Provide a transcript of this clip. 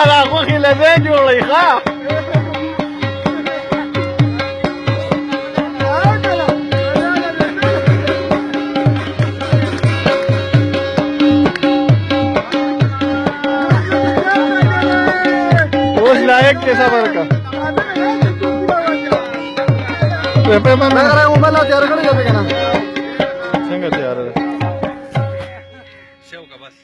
لا غوخي لبين جوړی ښه اوس لایق کې صبر کا په ما موبایل تیار کړی دی کنه څنګه تیار ده شو کا بس